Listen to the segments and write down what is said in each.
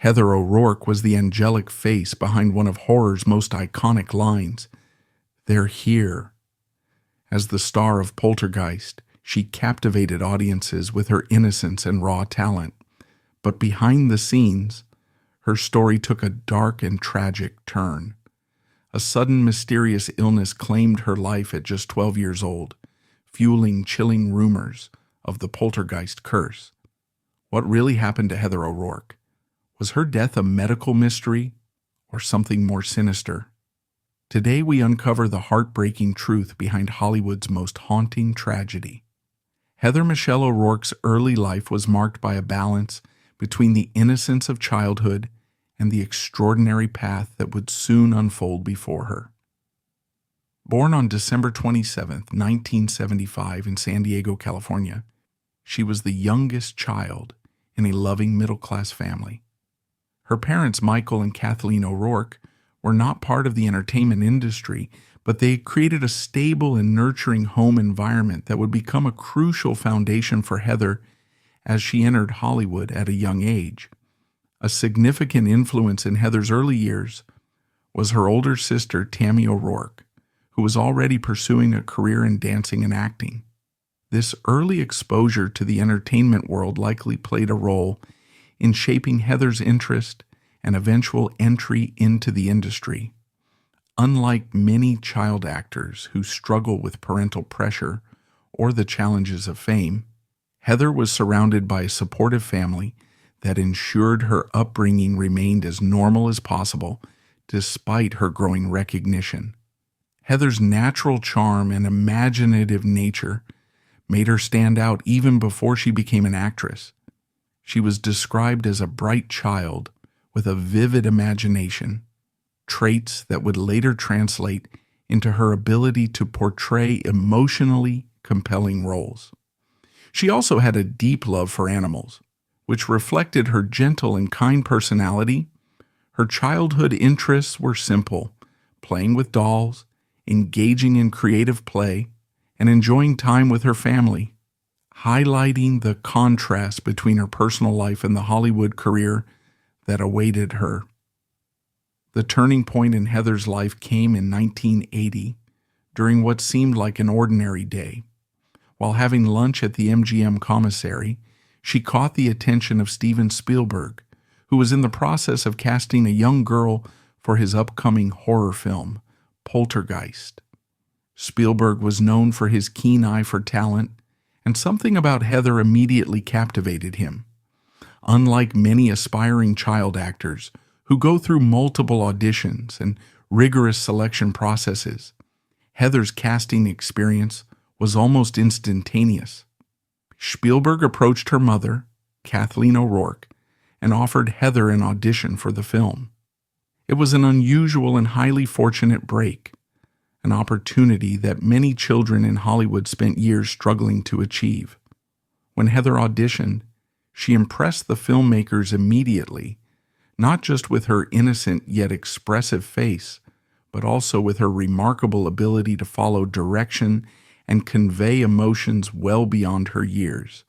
Heather O'Rourke was the angelic face behind one of horror's most iconic lines, "They're here." As the star of Poltergeist, she captivated audiences with her innocence and raw talent. But behind the scenes, her story took a dark and tragic turn. A sudden mysterious illness claimed her life at just 12 years old, fueling chilling rumors of the Poltergeist Curse. What really happened to Heather O'Rourke? Was her death a medical mystery or something more sinister? Today we uncover the heartbreaking truth behind Hollywood's most haunting tragedy. Heather Michelle O'Rourke's early life was marked by a balance between the innocence of childhood and the extraordinary path that would soon unfold before her. Born on December 27, 1975 in San Diego, California, she was the youngest child in a loving middle-class family. Her parents, Michael and Kathleen O'Rourke, were not part of the entertainment industry, but they created a stable and nurturing home environment that would become a crucial foundation for Heather as she entered Hollywood at a young age. A significant influence in Heather's early years was her older sister, Tammy O'Rourke, who was already pursuing a career in dancing and acting. This early exposure to the entertainment world likely played a role in shaping Heather's interest and eventual entry into the industry. Unlike many child actors who struggle with parental pressure or the challenges of fame, Heather was surrounded by a supportive family that ensured her upbringing remained as normal as possible despite her growing recognition. Heather's natural charm and imaginative nature made her stand out even before she became an actress. She was described as a bright child with a vivid imagination, traits that would later translate into her ability to portray emotionally compelling roles. She also had a deep love for animals, which reflected her gentle and kind personality. Her childhood interests were simple: playing with dolls, engaging in creative play, and enjoying time with her family, highlighting the contrast between her personal life and the Hollywood career that awaited her. The turning point in Heather's life came in 1980, during what seemed like an ordinary day. While having lunch at the MGM commissary, she caught the attention of Steven Spielberg, who was in the process of casting a young girl for his upcoming horror film, Poltergeist. Spielberg was known for his keen eye for talent, and something about Heather immediately captivated him. Unlike many aspiring child actors who go through multiple auditions and rigorous selection processes, Heather's casting experience was almost instantaneous. Spielberg approached her mother, Kathleen O'Rourke, and offered Heather an audition for the film. It was an unusual and highly fortunate break, an opportunity that many children in Hollywood spent years struggling to achieve. When Heather auditioned, she impressed the filmmakers immediately, not just with her innocent yet expressive face, but also with her remarkable ability to follow direction and convey emotions well beyond her years.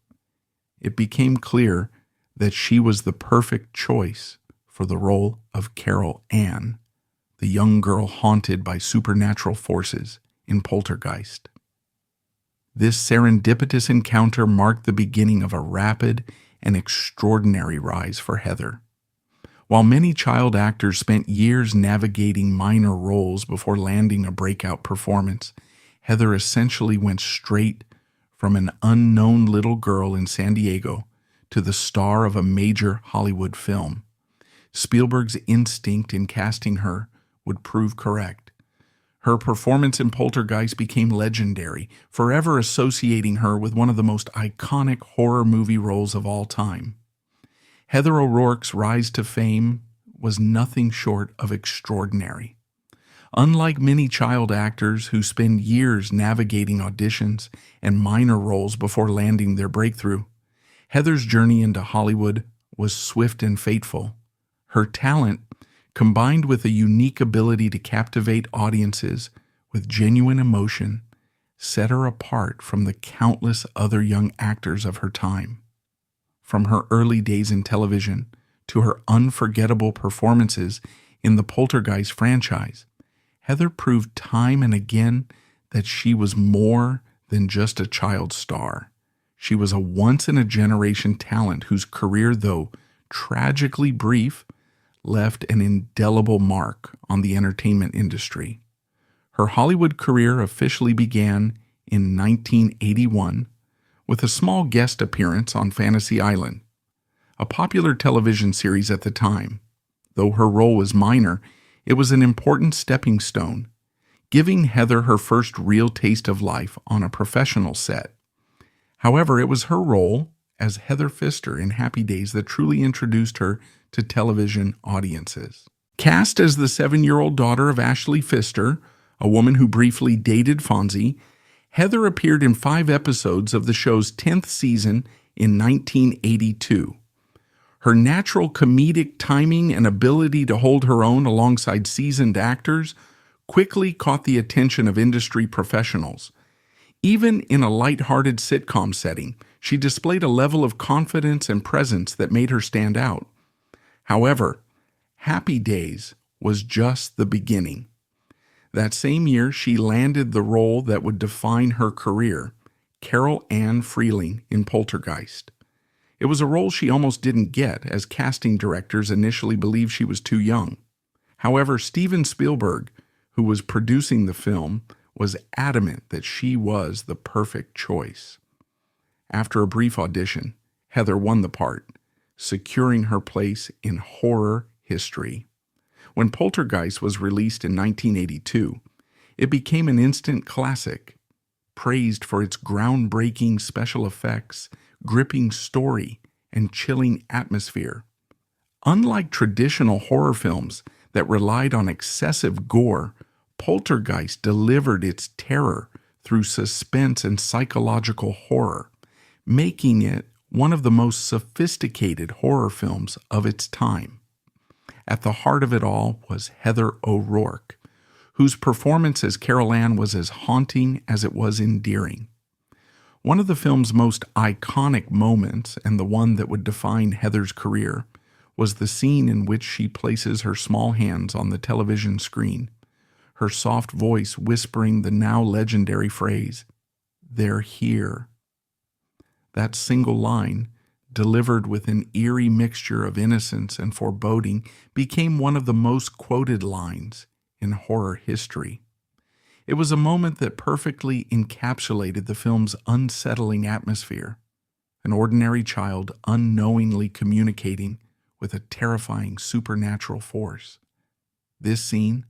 It became clear that she was the perfect choice for the role of Carol Ann, the young girl haunted by supernatural forces in Poltergeist. This serendipitous encounter marked the beginning of a rapid and extraordinary rise for Heather. While many child actors spent years navigating minor roles before landing a breakout performance, Heather essentially went straight from an unknown little girl in San Diego to the star of a major Hollywood film. Spielberg's instinct in casting her would prove correct. Her performance in Poltergeist became legendary, forever associating her with one of the most iconic horror movie roles of all time. Heather O'Rourke's rise to fame was nothing short of extraordinary. Unlike many child actors who spend years navigating auditions and minor roles before landing their breakthrough, Heather's journey into Hollywood was swift and fateful. Her talent, combined with a unique ability to captivate audiences with genuine emotion, set her apart from the countless other young actors of her time. From her early days in television to her unforgettable performances in the Poltergeist franchise, Heather proved time and again that she was more than just a child star. She was a once-in-a-generation talent whose career, though tragically brief, left an indelible mark on the entertainment industry. Her Hollywood career officially began in 1981 with a small guest appearance on Fantasy Island, a popular television series at the time. Though her role was minor, it was an important stepping stone, giving Heather her first real taste of life on a professional set. However, it was her role as Heather Pfister in Happy Days that truly introduced her to television audiences. Cast as the 7-year-old daughter of Ashley Pfister, a woman who briefly dated Fonzie, Heather appeared in 5 episodes of the show's 10th season in 1982. Her natural comedic timing and ability to hold her own alongside seasoned actors quickly caught the attention of industry professionals. Even in a light-hearted sitcom setting, she displayed a level of confidence and presence that made her stand out. However, Happy Days was just the beginning. That same year, she landed the role that would define her career, Carol Ann Freeling in Poltergeist. It was a role she almost didn't get, as casting directors initially believed she was too young. However, Steven Spielberg, who was producing the film, was adamant that she was the perfect choice. After a brief audition, Heather won the part, securing her place in horror history. When Poltergeist was released in 1982, it became an instant classic, praised for its groundbreaking special effects, gripping story, and chilling atmosphere. Unlike traditional horror films that relied on excessive gore, Poltergeist delivered its terror through suspense and psychological horror, making it one of the most sophisticated horror films of its time. At the heart of it all was Heather O'Rourke, whose performance as Carol Ann was as haunting as it was endearing. One of the film's most iconic moments, and the one that would define Heather's career, was the scene in which she places her small hands on the television screen, her soft voice whispering the now legendary phrase, "They're here." That single line, delivered with an eerie mixture of innocence and foreboding, became one of the most quoted lines in horror history. It was a moment that perfectly encapsulated the film's unsettling atmosphere, an ordinary child unknowingly communicating with a terrifying supernatural force. This scene,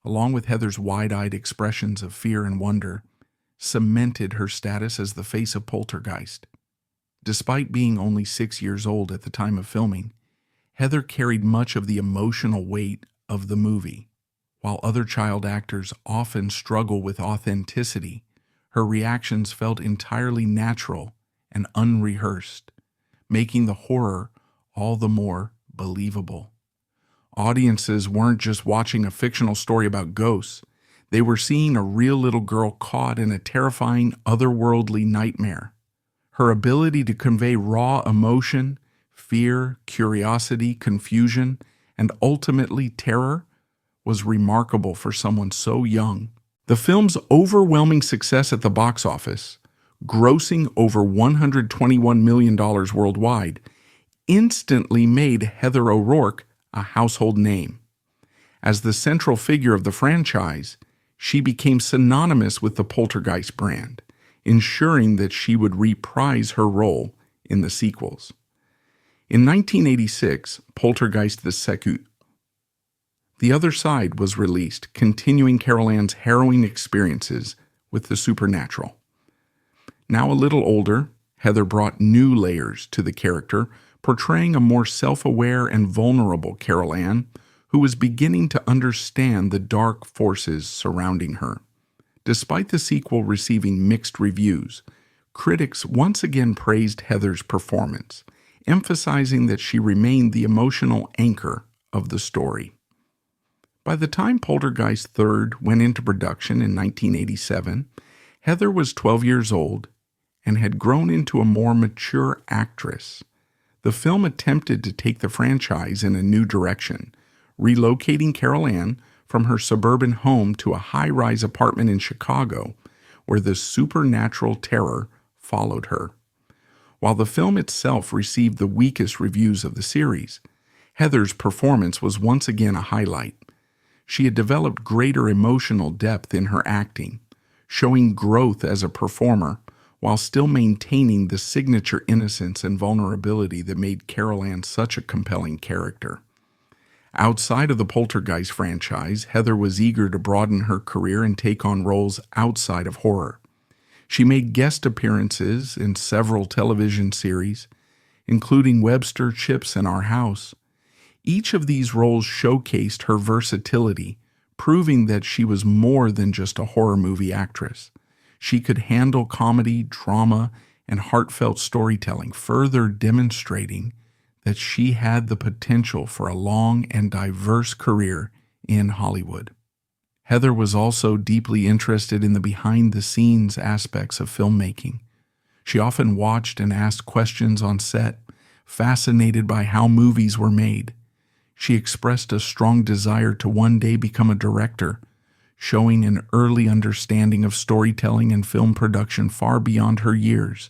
along with Heather's wide-eyed expressions of fear and wonder, cemented her status as the face of Poltergeist. Despite being only 6 years old at the time of filming, Heather carried much of the emotional weight of the movie. While other child actors often struggle with authenticity, her reactions felt entirely natural and unrehearsed, making the horror all the more believable. Audiences weren't just watching a fictional story about ghosts, they were seeing a real little girl caught in a terrifying otherworldly nightmare. Her ability to convey raw emotion, fear, curiosity, confusion, and ultimately terror was remarkable for someone so young. The film's overwhelming success at the box office, grossing over $121 million worldwide, instantly made Heather O'Rourke a household name. As the central figure of the franchise, she became synonymous with the Poltergeist brand, ensuring that she would reprise her role in the sequels. In 1986, Poltergeist II, The Other Side was released, continuing Carol Ann's harrowing experiences with the supernatural. Now a little older, Heather brought new layers to the character, portraying a more self-aware and vulnerable Carol Ann, who was beginning to understand the dark forces surrounding her. Despite the sequel receiving mixed reviews, critics once again praised Heather's performance, emphasizing that she remained the emotional anchor of the story. By the time Poltergeist III went into production in 1987, Heather was 12 years old and had grown into a more mature actress. The film attempted to take the franchise in a new direction, relocating Carol Ann from her suburban home to a high-rise apartment in Chicago, where the supernatural terror followed her. While the film itself received the weakest reviews of the series, Heather's performance was once again a highlight. She had developed greater emotional depth in her acting, showing growth as a performer while still maintaining the signature innocence and vulnerability that made Carol Ann such a compelling character. Outside of the Poltergeist franchise, Heather was eager to broaden her career and take on roles outside of horror. She made guest appearances in several television series, including Webster, Chips, and Our House. Each of these roles showcased her versatility, proving that she was more than just a horror movie actress. She could handle comedy, drama, and heartfelt storytelling, further demonstrating that she had the potential for a long and diverse career in Hollywood. Heather was also deeply interested in the behind-the-scenes aspects of filmmaking. She often watched and asked questions on set, fascinated by how movies were made. She expressed a strong desire to one day become a director, showing an early understanding of storytelling and film production far beyond her years.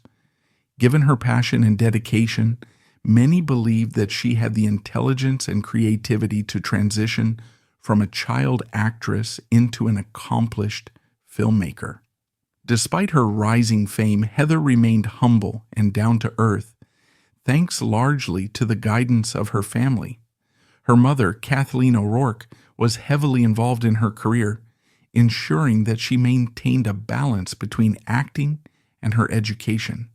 Given her passion and dedication, many believed that she had the intelligence and creativity to transition from a child actress into an accomplished filmmaker. Despite her rising fame, Heather remained humble and down to earth, thanks largely to the guidance of her family. Her mother, Kathleen O'Rourke, was heavily involved in her career, ensuring that she maintained a balance between acting and her education.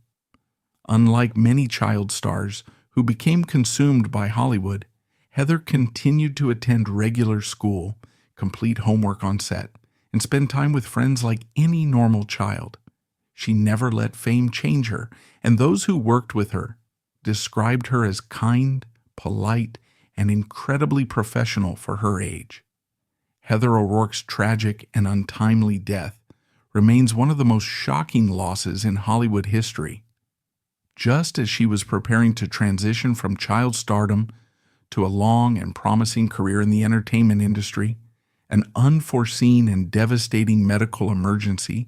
Unlike many child stars who became consumed by Hollywood, Heather continued to attend regular school, complete homework on set, and spend time with friends like any normal child. She never let fame change her, and those who worked with her described her as kind, polite, and incredibly professional for her age. Heather O'Rourke's tragic and untimely death remains one of the most shocking losses in Hollywood history. Just as she was preparing to transition from child stardom to a long and promising career in the entertainment industry, an unforeseen and devastating medical emergency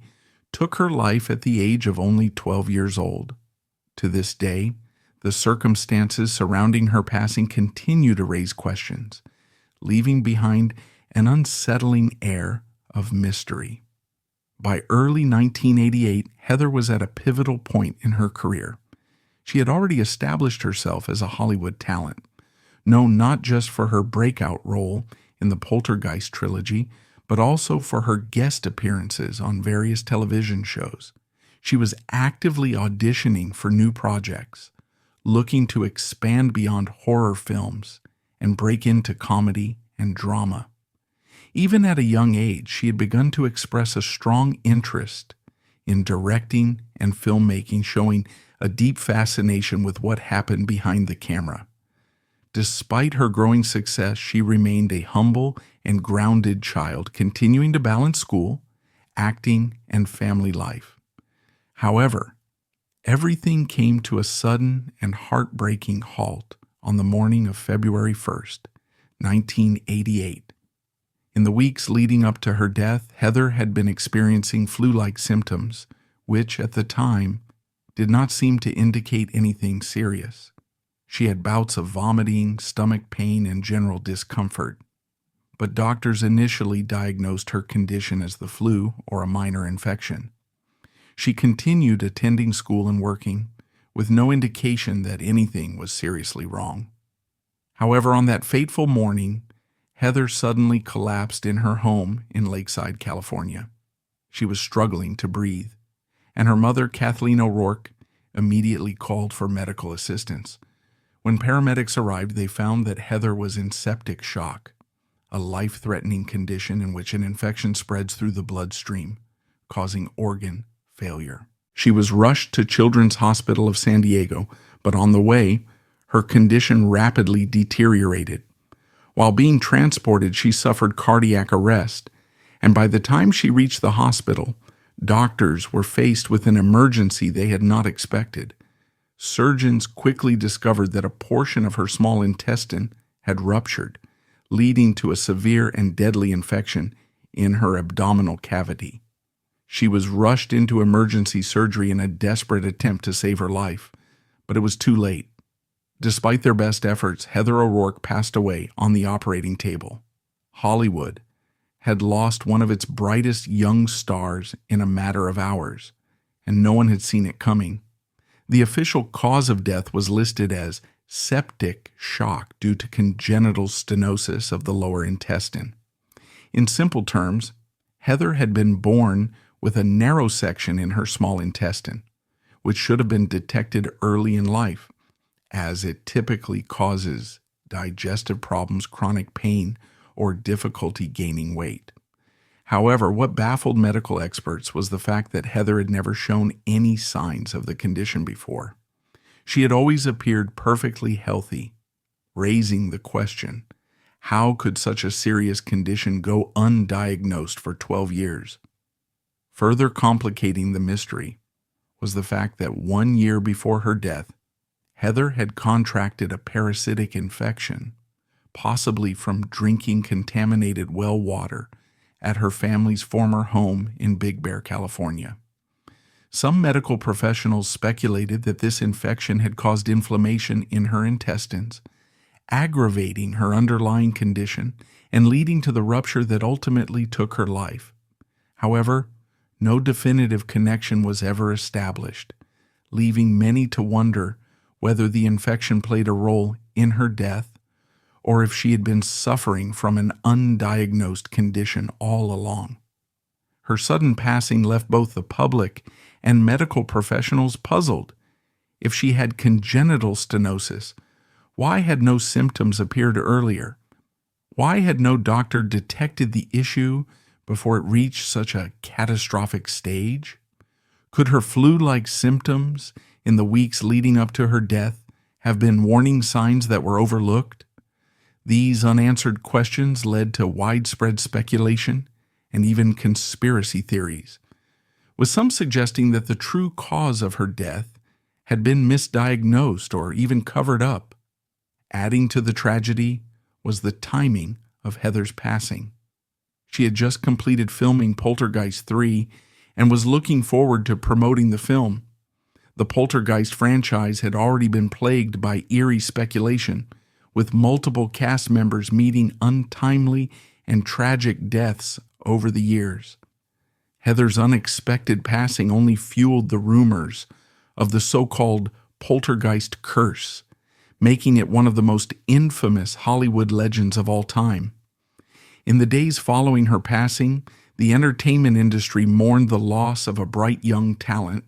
took her life at the age of only 12 years old. To this day, the circumstances surrounding her passing continue to raise questions, leaving behind an unsettling air of mystery. By early 1988, Heather was at a pivotal point in her career. She had already established herself as a Hollywood talent, known not just for her breakout role in the Poltergeist trilogy, but also for her guest appearances on various television shows. She was actively auditioning for new projects, looking to expand beyond horror films and break into comedy and drama. Even at a young age, she had begun to express a strong interest in directing and filmmaking, showing a deep fascination with what happened behind the camera. Despite her growing success, she remained a humble and grounded child, continuing to balance school, acting, and family life. However, everything came to a sudden and heartbreaking halt on the morning of February 1st, 1988. In the weeks leading up to her death, Heather had been experiencing flu-like symptoms, which at the time did not seem to indicate anything serious. She had bouts of vomiting, stomach pain, and general discomfort, but doctors initially diagnosed her condition as the flu or a minor infection. She continued attending school and working, with no indication that anything was seriously wrong. However, on that fateful morning, Heather suddenly collapsed in her home in Lakeside, California. She was struggling to breathe, and her mother, Kathleen O'Rourke, immediately called for medical assistance. When paramedics arrived, they found that Heather was in septic shock, a life-threatening condition in which an infection spreads through the bloodstream, causing organ failure. She was rushed to Children's Hospital of San Diego, but on the way, her condition rapidly deteriorated. While being transported, she suffered cardiac arrest, and by the time she reached the hospital, doctors were faced with an emergency they had not expected. Surgeons quickly discovered that a portion of her small intestine had ruptured, leading to a severe and deadly infection in her abdominal cavity. She was rushed into emergency surgery in a desperate attempt to save her life, but it was too late. Despite their best efforts, Heather O'Rourke passed away on the operating table. Hollywood had lost one of its brightest young stars in a matter of hours, and no one had seen it coming. The official cause of death was listed as septic shock due to congenital stenosis of the lower intestine. In simple terms, Heather had been born with a narrow section in her small intestine, which should have been detected early in life, as it typically causes digestive problems, chronic pain, or difficulty gaining weight. However, what baffled medical experts was the fact that Heather had never shown any signs of the condition before. She had always appeared perfectly healthy, raising the question, how could such a serious condition go undiagnosed for 12 years? Further complicating the mystery was the fact that 1 year before her death, Heather had contracted a parasitic infection, possibly from drinking contaminated well water at her family's former home in Big Bear, California. Some medical professionals speculated that this infection had caused inflammation in her intestines, aggravating her underlying condition and leading to the rupture that ultimately took her life. However, no definitive connection was ever established, leaving many to wonder whether the infection played a role in her death or if she had been suffering from an undiagnosed condition all along. Her sudden passing left both the public and medical professionals puzzled. If she had congenital stenosis, why had no symptoms appeared earlier? Why had no doctor detected the issue before it reached such a catastrophic stage? Could her flu-like symptoms in the weeks leading up to her death have been warning signs that were overlooked? These unanswered questions led to widespread speculation and even conspiracy theories, with some suggesting that the true cause of her death had been misdiagnosed or even covered up. Adding to the tragedy was the timing of Heather's passing. She had just completed filming Poltergeist 3 and was looking forward to promoting the film. The Poltergeist franchise had already been plagued by eerie speculation, with multiple cast members meeting untimely and tragic deaths over the years. Heather's unexpected passing only fueled the rumors of the so-called Poltergeist Curse, making it one of the most infamous Hollywood legends of all time. In the days following her passing, the entertainment industry mourned the loss of a bright young talent.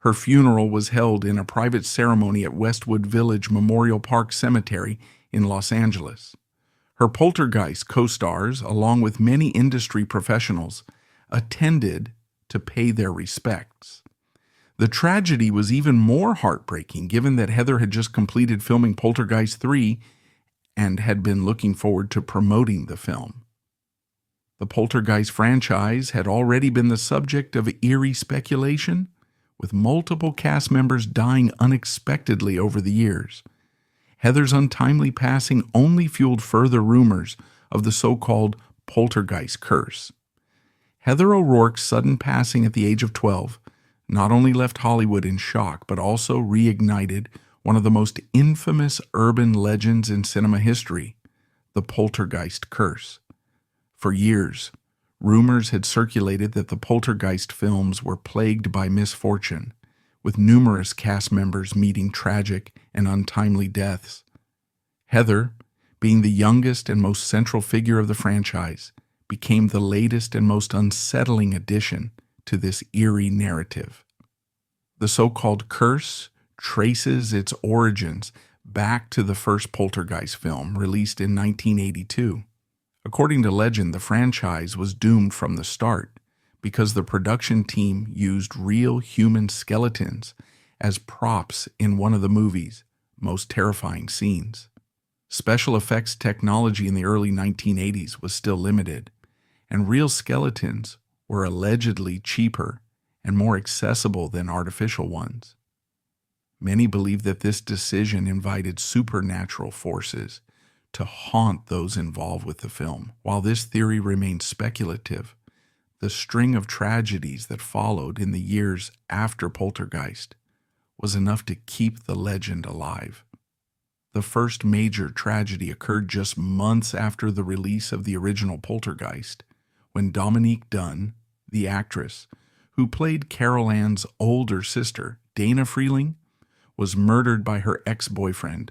Her funeral was held in a private ceremony at Westwood Village Memorial Park Cemetery in Los Angeles. Her Poltergeist co-stars, along with many industry professionals, attended to pay their respects. The tragedy was even more heartbreaking given that Heather had just completed filming Poltergeist 3 and had been looking forward to promoting the film. The Poltergeist franchise had already been the subject of eerie speculation, with multiple cast members dying unexpectedly over the years. Heather's untimely passing only fueled further rumors of the so-called Poltergeist Curse. Heather O'Rourke's sudden passing at the age of 12 not only left Hollywood in shock, but also reignited one of the most infamous urban legends in cinema history, the Poltergeist Curse. For years, rumors had circulated that the Poltergeist films were plagued by misfortune, with numerous cast members meeting tragic and untimely deaths. Heather, being the youngest and most central figure of the franchise, became the latest and most unsettling addition to this eerie narrative. The so-called curse traces its origins back to the first Poltergeist film, released in 1982. According to legend, the franchise was doomed from the start because the production team used real human skeletons as props in one of the movie's most terrifying scenes. Special effects technology in the early 1980s was still limited, and real skeletons were allegedly cheaper and more accessible than artificial ones. Many believe that this decision invited supernatural forces to haunt those involved with the film. While this theory remains speculative, the string of tragedies that followed in the years after Poltergeist was enough to keep the legend alive. The first major tragedy occurred just months after the release of the original Poltergeist, when Dominique Dunne, the actress who played Carol Ann's older sister, Dana Freeling, was murdered by her ex-boyfriend,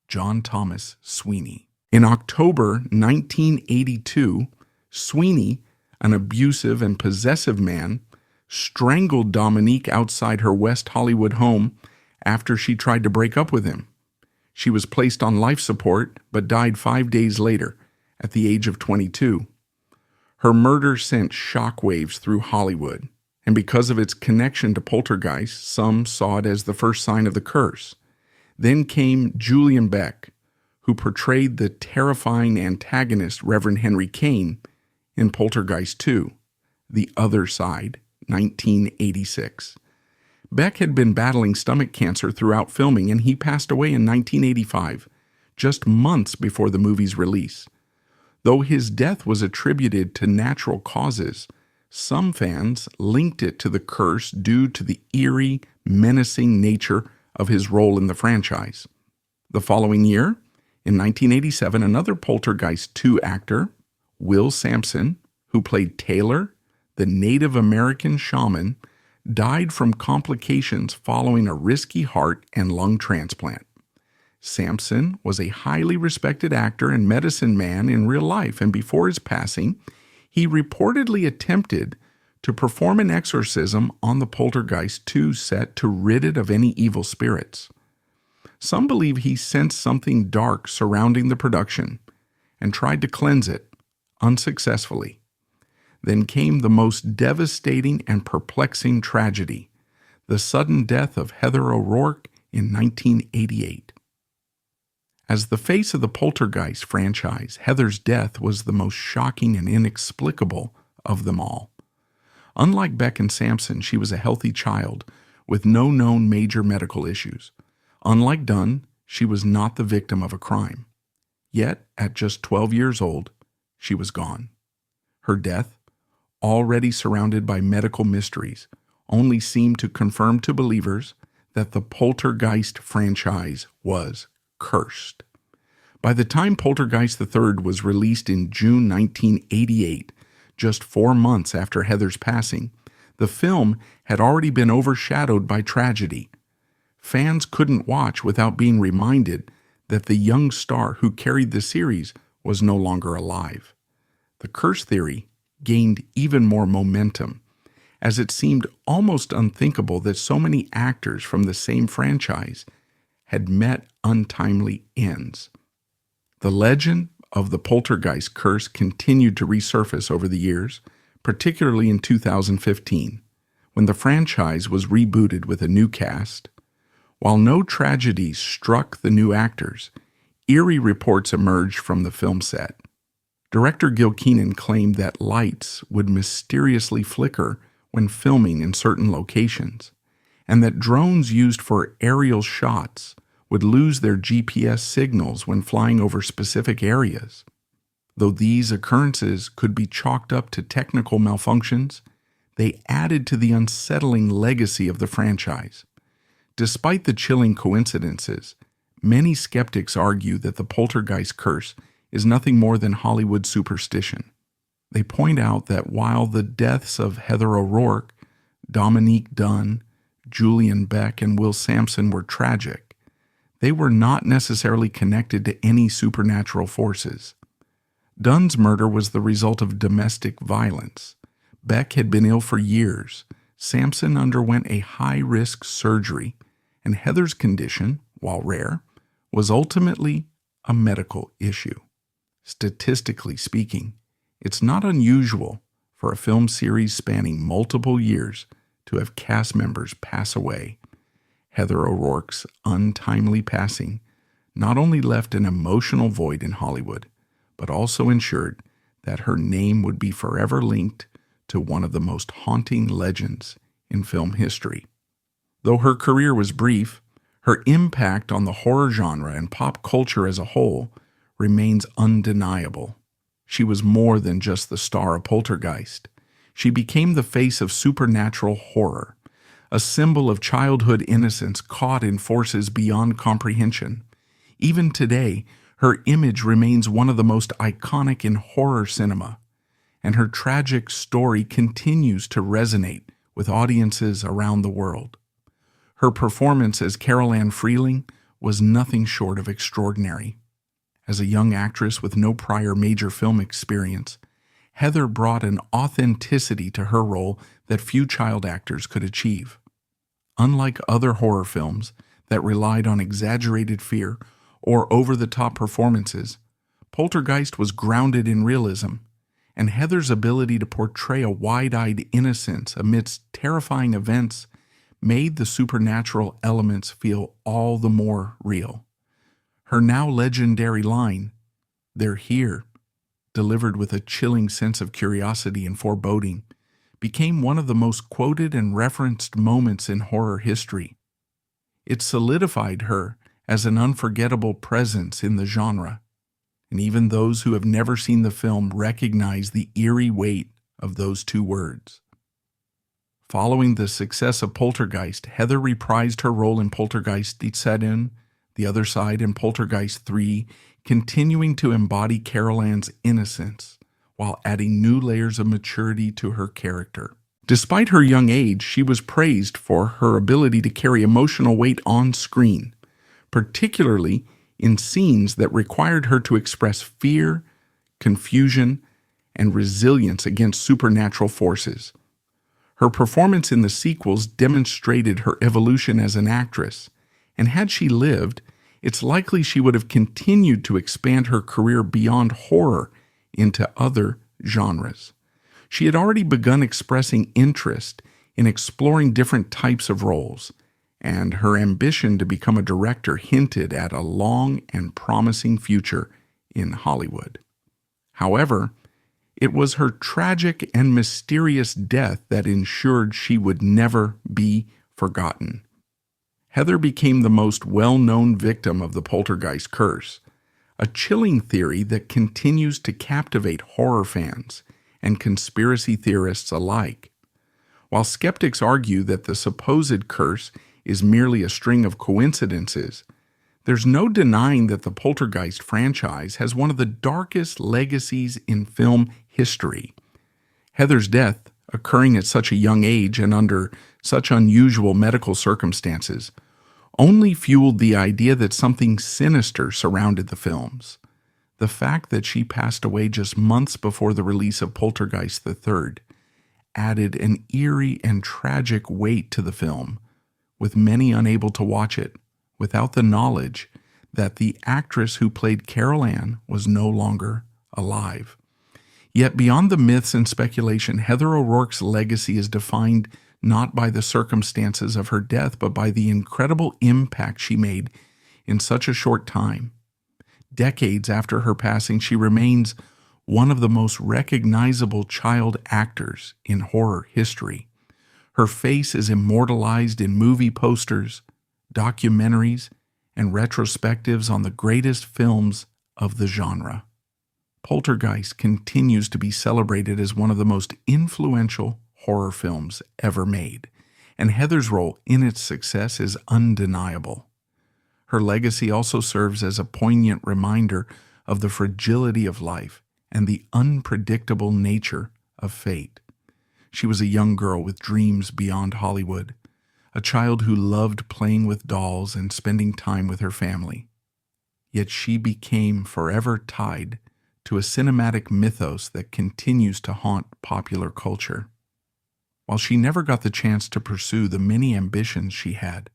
John Thomas Sweeney. In October 1982, Sweeney, an abusive and possessive man, strangled Dominique outside her West Hollywood home after she tried to break up with him. She was placed on life support but died 5 days later at the age of 22. Her murder sent shockwaves through Hollywood, and because of its connection to Poltergeist, some saw it as the first sign of the curse. Then came Julian Beck, who portrayed the terrifying antagonist Reverend Henry Kane in Poltergeist 2, The Other Side, 1986. Beck had been battling stomach cancer throughout filming, and he passed away in 1985, just months before the movie's release. Though his death was attributed to natural causes, some fans linked it to the curse due to the eerie, menacing nature of his role in the franchise. The following year, in 1987, another Poltergeist 2 actor, Will Sampson, who played Taylor, the Native American shaman, died from complications following a risky heart and lung transplant. Sampson was a highly respected actor and medicine man in real life, and before his passing, he reportedly attempted to perform an exorcism on the Poltergeist 2 set to rid it of any evil spirits. Some believe he sensed something dark surrounding the production and tried to cleanse it, unsuccessfully. Then came the most devastating and perplexing tragedy, the sudden death of Heather O'Rourke in 1988. As the face of the Poltergeist franchise, Heather's death was the most shocking and inexplicable of them all. Unlike Beck and Sampson, she was a healthy child with no known major medical issues. Unlike Dunn, she was not the victim of a crime. Yet, at just 12 years old, she was gone. Her death, already surrounded by medical mysteries, only seemed to confirm to believers that the Poltergeist franchise was cursed. By the time Poltergeist III was released in June 1988, just 4 months after Heather's passing, the film had already been overshadowed by tragedy. Fans couldn't watch without being reminded that the young star who carried the series was no longer alive. The curse theory gained even more momentum, as it seemed almost unthinkable that so many actors from the same franchise had met untimely ends. The legend of the Poltergeist Curse continued to resurface over the years, particularly in 2015, when the franchise was rebooted with a new cast. While no tragedies struck the new actors, eerie reports emerged from the film set. Director Gil Keenan claimed that lights would mysteriously flicker when filming in certain locations, and that drones used for aerial shots would lose their GPS signals when flying over specific areas. Though these occurrences could be chalked up to technical malfunctions, they added to the unsettling legacy of the franchise. Despite the chilling coincidences, many skeptics argue that the Poltergeist Curse is nothing more than Hollywood superstition. They point out that while the deaths of Heather O'Rourke, Dominique Dunne, Julian Beck, and Will Sampson were tragic, they were not necessarily connected to any supernatural forces. Dunne's murder was the result of domestic violence. Beck had been ill for years. Sampson underwent a high-risk surgery, and Heather's condition, while rare, was ultimately a medical issue. Statistically speaking, it's not unusual for a film series spanning multiple years to have cast members pass away. Heather O'Rourke's untimely passing not only left an emotional void in Hollywood, but also ensured that her name would be forever linked to one of the most haunting legends in film history. Though her career was brief, Her impact on the horror genre and pop culture as a whole remains undeniable. She was more than just the star of Poltergeist. She became the face of supernatural horror, a symbol of childhood innocence caught in forces beyond comprehension. Even today, her image remains one of the most iconic in horror cinema, and her tragic story continues to resonate with audiences around the world. Her performance as Carol Ann Freeling was nothing short of extraordinary. As a young actress with no prior major film experience, Heather brought an authenticity to her role that few child actors could achieve. Unlike other horror films that relied on exaggerated fear or over-the-top performances, Poltergeist was grounded in realism, and Heather's ability to portray a wide-eyed innocence amidst terrifying events made the supernatural elements feel all the more real. Her now legendary line, "They're here," delivered with a chilling sense of curiosity and foreboding, became one of the most quoted and referenced moments in horror history. It solidified her as an unforgettable presence in the genre, and even those who have never seen the film recognize the eerie weight of those two words. Following the success of Poltergeist, Heather reprised her role in Poltergeist Die Zweite, The Other Side, and Poltergeist 3, continuing to embody Carol Ann's innocence while adding new layers of maturity to her character. Despite her young age, she was praised for her ability to carry emotional weight on screen, particularly in scenes that required her to express fear, confusion, and resilience against supernatural forces. Her performance in the sequels demonstrated her evolution as an actress, and had she lived, it's likely she would have continued to expand her career beyond horror into other genres. She had already begun expressing interest in exploring different types of roles, and her ambition to become a director hinted at a long and promising future in Hollywood. However, it was her tragic and mysterious death that ensured she would never be forgotten. Heather became the most well-known victim of the Poltergeist Curse, a chilling theory that continues to captivate horror fans and conspiracy theorists alike. While skeptics argue that the supposed curse is merely a string of coincidences, there's no denying that the Poltergeist franchise has one of the darkest legacies in film history. Heather's death, occurring at such a young age and under such unusual medical circumstances, only fueled the idea that something sinister surrounded the films. The fact that she passed away just months before the release of Poltergeist III added an eerie and tragic weight to the film, with many unable to watch it without the knowledge that the actress who played Carol Ann was no longer alive. Yet beyond the myths and speculation, Heather O'Rourke's legacy is defined not by the circumstances of her death, but by the incredible impact she made in such a short time. Decades after her passing, she remains one of the most recognizable child actors in horror history. Her face is immortalized in movie posters, documentaries, and retrospectives on the greatest films of the genre. Poltergeist continues to be celebrated as one of the most influential horror films ever made, and Heather's role in its success is undeniable. Her legacy also serves as a poignant reminder of the fragility of life and the unpredictable nature of fate. She was a young girl with dreams beyond Hollywood, a child who loved playing with dolls and spending time with her family. Yet she became forever tied to a cinematic mythos that continues to haunt popular culture. While she never got the chance to pursue the many ambitions she had,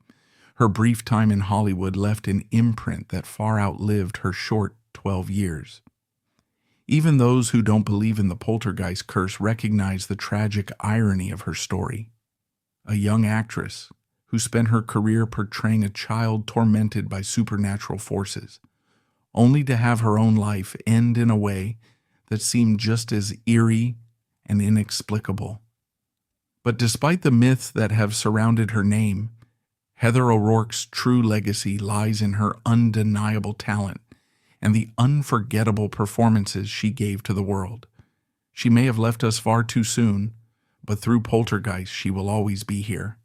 her brief time in Hollywood left an imprint that far outlived her short 12 years. Even those who don't believe in the Poltergeist curse recognize the tragic irony of her story. A young actress who spent her career portraying a child tormented by supernatural forces, only to have her own life end in a way that seemed just as eerie and inexplicable. But despite the myths that have surrounded her name, Heather O'Rourke's true legacy lies in her undeniable talent and the unforgettable performances she gave to the world. She may have left us far too soon, but through Poltergeist she will always be here.